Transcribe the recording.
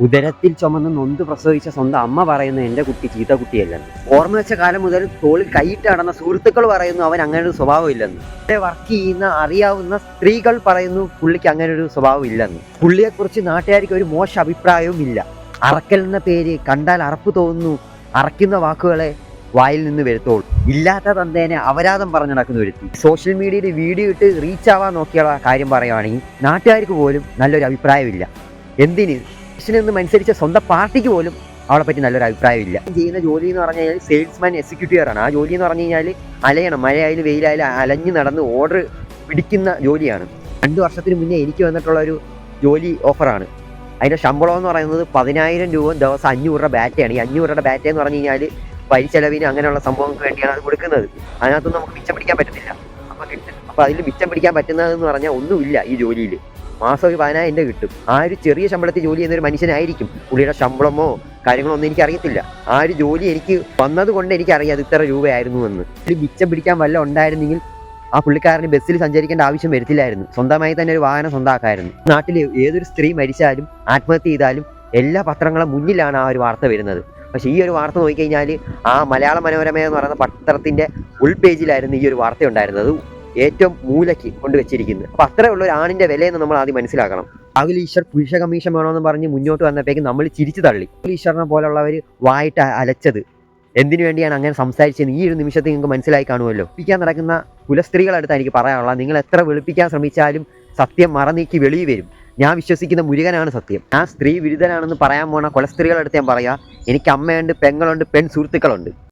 ഉദരത്തിൽ ചുമന്ന് നൊന്ത് പ്രസവിച്ച സ്വന്തം അമ്മ പറയുന്നു എൻ്റെ കുട്ടി ചീത്ത കുട്ടിയല്ലെന്ന്. ഓർമ്മ വെച്ച കാലം മുതൽ തോളിൽ കൈയിട്ട് നടന്ന സുഹൃത്തുക്കൾ പറയുന്നു അവൻ അങ്ങനെ ഒരു സ്വഭാവം ഇല്ലെന്ന്. ഇവിടെ വർക്ക് ചെയ്യുന്ന അറിയാവുന്ന സ്ത്രീകൾ പറയുന്നു പുള്ളിക്ക് അങ്ങനെ ഒരു സ്വഭാവം ഇല്ലെന്ന്. പുള്ളിയെക്കുറിച്ച് നാട്ടുകാർക്ക് ഒരു മോശം അഭിപ്രായവും ഇല്ല. അറക്കൽ എന്ന പേര് കണ്ടാൽ അറപ്പ് തോന്നുന്നു, അറക്കുന്ന വാക്കുകളെ വായിൽ നിന്ന് വരുത്തോളൂ. ഇല്ലാത്ത തന്തേനെ അപരാധം പറഞ്ഞു നടക്കുന്ന ഒരുത്തി സോഷ്യൽ മീഡിയയിൽ വീഡിയോ ഇട്ട് റീച്ച് ആവാൻ നോക്കിയുള്ള കാര്യം പറയുകയാണെങ്കിൽ നാട്ടുകാർക്ക് പോലും നല്ലൊരു അഭിപ്രായമില്ല. എന്തിന് ൊന്നും അനുസരിച്ച സ്വന്തം പാർട്ടിക്ക് പോലും അവളെ പറ്റി നല്ലൊരു അഭിപ്രായമില്ല. ചെയ്യുന്ന ജോലി എന്ന് പറഞ്ഞു കഴിഞ്ഞാൽ സെയിൽസ്മാൻ എക്സിക്യൂട്ടീവറാണ്. ആ ജോലി എന്ന് പറഞ്ഞു കഴിഞ്ഞാൽ അലയണം, മഴയായാലും വെയിലായാലും അലഞ്ഞു നടന്ന് ഓർഡർ പിടിക്കുന്ന ജോലിയാണ്. 2 വർഷത്തിന് മുന്നേ എനിക്ക് വന്നിട്ടുള്ള ഒരു ജോലി ഓഫറാണ്. അതിൻ്റെ ശമ്പളം എന്ന് പറയുന്നത് 10,000 രൂപ ദിവസം 500 രൂപ ബാറ്റയാണ്. ഈ 500 രൂപ ബാറ്റ എന്ന് പറഞ്ഞു കഴിഞ്ഞാൽ പരിചെലവിന് അങ്ങനെയുള്ള സംഭവങ്ങൾക്ക് വേണ്ടിയാണ് അത് കൊടുക്കുന്നത്. അതിനകത്തൊന്നും നമുക്ക് മിച്ചം പിടിക്കാൻ പറ്റത്തില്ല. അപ്പോൾ അതിൽ മിച്ചം പിടിക്കാൻ പറ്റുന്നതെന്ന് പറഞ്ഞാൽ ഒന്നുമില്ല ഈ ജോലിയിൽ. മാസം ഒരു 10,000 കിട്ടും. ആ ഒരു ചെറിയ ശമ്പളത്തിൽ ജോലി ചെയ്യുന്ന ഒരു മനുഷ്യനായിരിക്കും. പുള്ളിയുടെ ശമ്പളമോ കാര്യങ്ങളോ ഒന്നും എനിക്കറിയത്തില്ല. ആ ഒരു ജോലി എനിക്ക് വന്നതുകൊണ്ട് എനിക്കറിയാം അത് ഇത്ര രൂപയായിരുന്നു എന്ന്. ഒരു മിച്ചം പിടിക്കാൻ വല്ല ഉണ്ടായിരുന്നെങ്കിൽ ആ പുള്ളിക്കാരന് ബസ്സിൽ സഞ്ചരിക്കേണ്ട ആവശ്യം വരത്തില്ലായിരുന്നു. സ്വന്തമായി തന്നെ ഒരു വാഹനം സ്വന്തമാക്കായിരുന്നു. നാട്ടിൽ ഏതൊരു സ്ത്രീ മരിച്ചാലും ആത്മഹത്യ ചെയ്താലും എല്ലാ പത്രങ്ങളും മുന്നിലാണ് ആ ഒരു വാർത്ത വരുന്നത്. പക്ഷേ ഈ ഒരു വാർത്ത നോക്കിക്കഴിഞ്ഞാൽ ആ മലയാള മനോരമ എന്ന് പറയുന്ന പത്രത്തിൻ്റെ ഉൾപേജിലായിരുന്നു ഈ ഒരു വാർത്ത ഉണ്ടായിരുന്നത്. ഏറ്റവും മൂലയ്ക്ക് കൊണ്ടുവച്ചിരിക്കുന്നത്. അപ്പോൾ അത്രയുള്ള ഒരു ആണിൻ്റെ വിലയെന്ന് നമ്മൾ ആദ്യം മനസ്സിലാക്കണം. രാഹുൽ ഈശ്വർ പുരുഷ കമ്മീഷൻ വേണമെന്ന് പറഞ്ഞ് മുന്നോട്ട് വന്നപ്പോഴേക്കും നമ്മൾ ചിരിച്ചു തള്ളി. രാഹുൽ ഈശ്വറിനെ പോലുള്ളവർ വായിട്ട് അലച്ചത് എന്തിനു വേണ്ടിയാണ് അങ്ങനെ സംസാരിച്ചത് ഈ ഒരു നിമിഷത്തിൽ നിങ്ങൾക്ക് മനസ്സിലായി കാണുമല്ലോ. വെളുപ്പിക്കാൻ നടക്കുന്ന കുലസ്ത്രീകളടുത്ത് എനിക്ക് പറയാനുള്ളത്, നിങ്ങൾ എത്ര വെളുപ്പിക്കാൻ ശ്രമിച്ചാലും സത്യം മറനീക്കി വെളിയിൽ വരും. ഞാൻ വിശ്വസിക്കുന്ന മുരുകനാണ് സത്യം. ഞാൻ സ്ത്രീ വിരുദ്ധനാണെന്ന് പറയാൻ പോണ കുലസ്ത്രീകളടുത്ത് ഞാൻ പറയാം, എനിക്ക് അമ്മയുണ്ട്, പെങ്ങളുണ്ട്, പെൺ സുഹൃത്തുക്കളുണ്ട്.